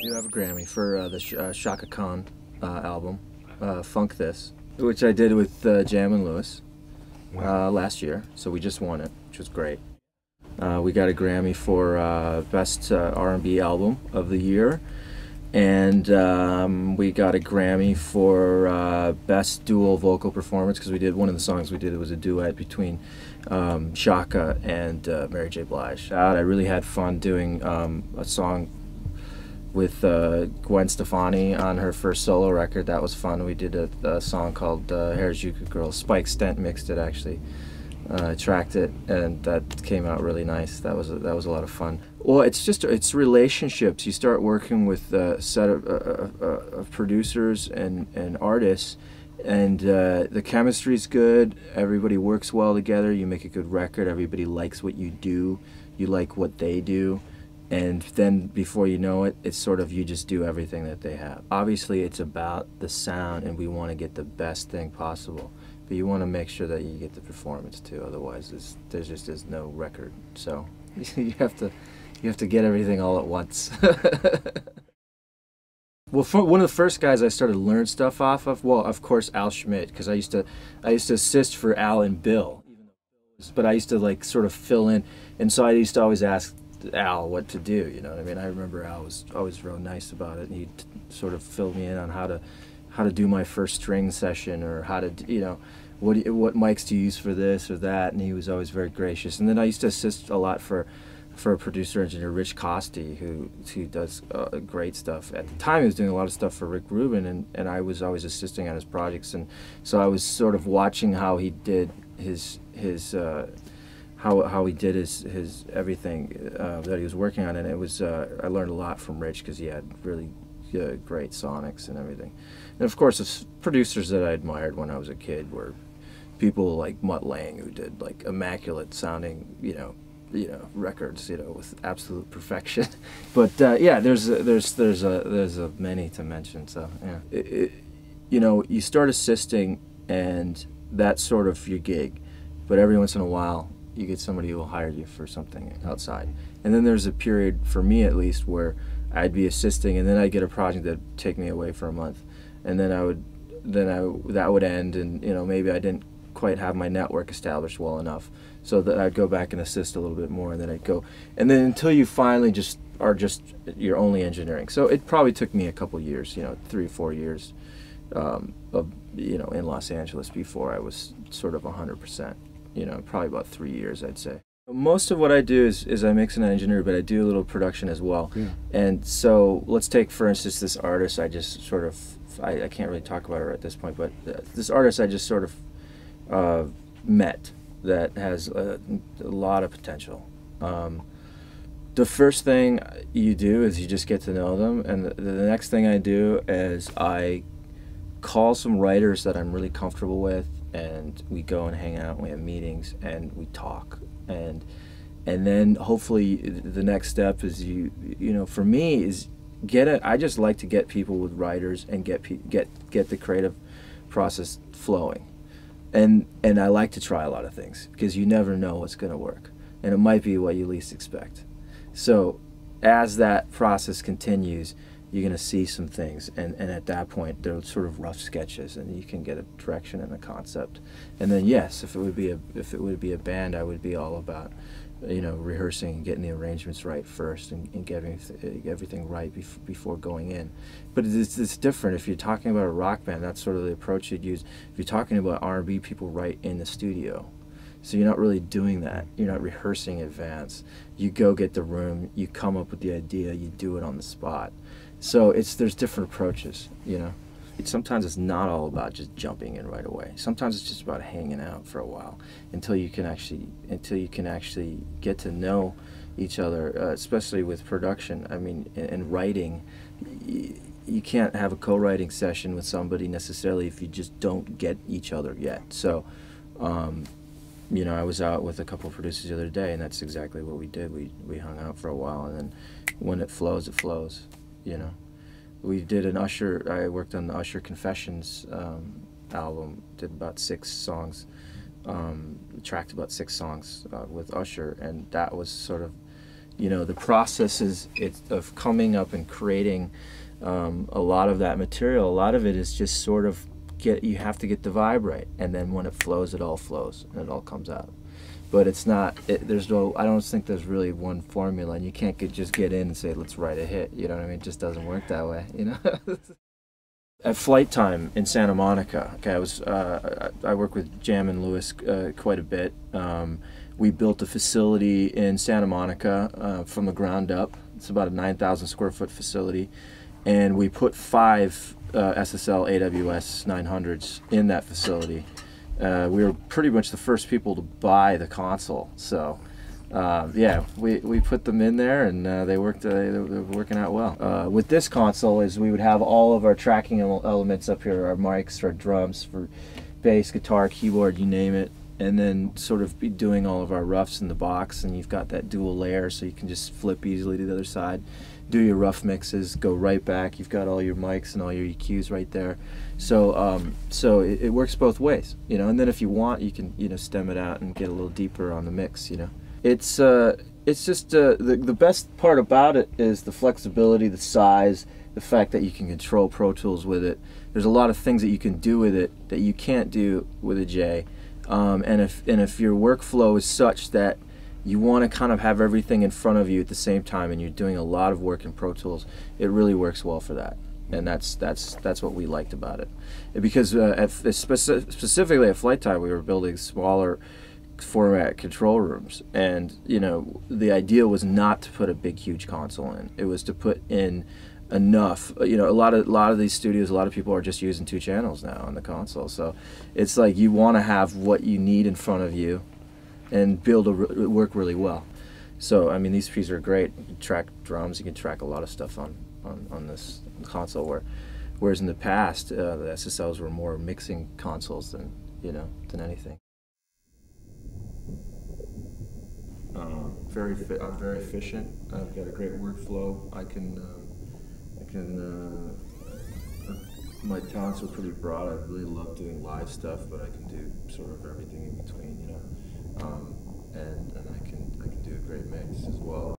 do have a Grammy for the Chaka Khan album, Funk This, which I did with Jam and Lewis last year, so we just won it, which was great. We got a Grammy for Best R&B Album of the Year, and we got a Grammy for Best Dual Vocal Performance, because we did one of the songs we did, it was a duet between Chaka and Mary J. Blige. I really had fun doing a song with Gwen Stefani on her first solo record. That was fun. We did a song called Harajuku Girl. Spike Stent mixed it, actually. Tracked it, and that came out really nice. That was a lot of fun. Well, it's relationships. You start working with a set of producers and artists, and the chemistry's good. Everybody works well together. You make a good record. Everybody likes what you do. You like what they do. And then before you know it, it's sort of you just do everything that they have. Obviously, it's about the sound, and we want to get the best thing possible. But you want to make sure that you get the performance too. Otherwise, there just is no record. So you have to get everything all at once. Well, one of the first guys I started to learn stuff off of, well, of course, Al Schmidt, because I used to assist for Al and Bill, but I used to like sort of fill in, and so I used to always ask Al what to do, you know what I mean? I remember Al was always real nice about it, and he'd sort of fill me in on how to do my first string session, or how to, you know, what mics to use for this or that, and he was always very gracious. And then I used to assist a lot for a producer engineer, Rich Costi, who does great stuff. At the time, he was doing a lot of stuff for Rick Rubin, and I was always assisting on his projects, and so I was sort of watching how he did his how he did his everything that he was working on, and it was I learned a lot from Rich, because he had really great sonics and everything. And of course, the producers that I admired when I was a kid were people like Mutt Lange, who did like immaculate sounding, you know, records, you know, with absolute perfection. But yeah, there's a many to mention. So yeah, you know, you start assisting, and that's sort of your gig. But every once in a while, you get somebody who will hire you for something outside. And then there's a period, for me at least, where I'd be assisting, and then I'd get a project that'd take me away for a month, and then that would end, and you know, maybe I didn't quite have my network established well enough, so that I'd go back and assist a little bit more, and then I'd go, and then until you finally are you're only engineering. So it probably took me a couple years, you know, 3 or 4 years of, you know, in Los Angeles before I was sort of 100%. You know, probably about 3 years, I'd say. Most of what I do is I mix and engineer, but I do a little production as well. Yeah. And so let's take, for instance, this artist I just sort of, I can't really talk about her at this point, but this artist I just sort of met that has a lot of potential. The first thing you do is you just get to know them, and the next thing I do is I call some writers that I'm really comfortable with, and we go and hang out, and we have meetings, and we talk, and then hopefully the next step is you know, for me is I just like to get people with writers and get the creative process flowing, and I like to try a lot of things, because you never know what's going to work, and it might be what you least expect. So as that process continues, you're going to see some things, and at that point they're sort of rough sketches, and you can get a direction and a concept. And then yes, if it would be a band, I would be all about, you know, rehearsing and getting the arrangements right first, and getting everything right before going in. But it's different if you're talking about a rock band. That's sort of the approach you'd use. If you're talking about R&B, people write in the studio. So you're not really doing that. You're not rehearsing in advance. You go get the room, you come up with the idea, you do it on the spot. So there's different approaches, you know. Sometimes it's not all about just jumping in right away. Sometimes it's just about hanging out for a while until you can actually get to know each other, especially with production. I mean, in writing, you can't have a co-writing session with somebody necessarily if you just don't get each other yet. So, you know, I was out with a couple of producers the other day, and that's exactly what we did. We hung out for a while, and then when it flows, it flows. You know, we did an Usher. I worked on the Usher Confessions album. Did about 6 songs, tracked about 6 songs with Usher, and that was sort of You know, the process of coming up and creating a lot of that material. A lot of it is just sort of you have to get the vibe right, and then when it flows, it all flows and it all comes out. But it's not. There's no. I don't think there's really one formula, and you can't just get in and say, let's write a hit. You know what I mean? It just doesn't work that way. You know. At Flight Time in Santa Monica, okay, I work with Jam and Lewis quite a bit. We built a facility in Santa Monica from the ground up. It's about a 9,000 square foot facility, and we put 5 SSL AWS 900s in that facility. We were pretty much the first people to buy the console, so yeah, we put them in there, and they were working out well. With this console is we would have all of our tracking elements up here, our mics, our drums, for bass, guitar, keyboard, you name it, and then sort of be doing all of our roughs in the box, and you've got that dual layer so you can just flip easily to the other side, do your rough mixes, go right back, you've got all your mics and all your EQs right there. So so it works both ways, you know, and then if you want, you can, you know, stem it out and get a little deeper on the mix, you know. It's just the best part about it is the flexibility, the size, the fact that you can control Pro Tools with it. There's a lot of things that you can do with it that you can't do with a J. And if your workflow is such that you want to kind of have everything in front of you at the same time, and you're doing a lot of work in Pro Tools, it really works well for that. And that's what we liked about it. Because specifically at Flight Time, we were building smaller format control rooms, and you know, the idea was not to put a big huge console in. It was to put in enough. You know, a lot of these studios, a lot of people are just using 2 channels now on the console, so it's like you want to have what you need in front of you and be able to work really well. So I mean, these pieces are great. You can track drums, you can track a lot of stuff on this console, whereas in the past the SSLs were more mixing consoles than anything. I'm very efficient. I've got a great workflow. My talents are pretty broad. I really love doing live stuff, but I can do sort of everything in between, you know. And I can do a great mix as well.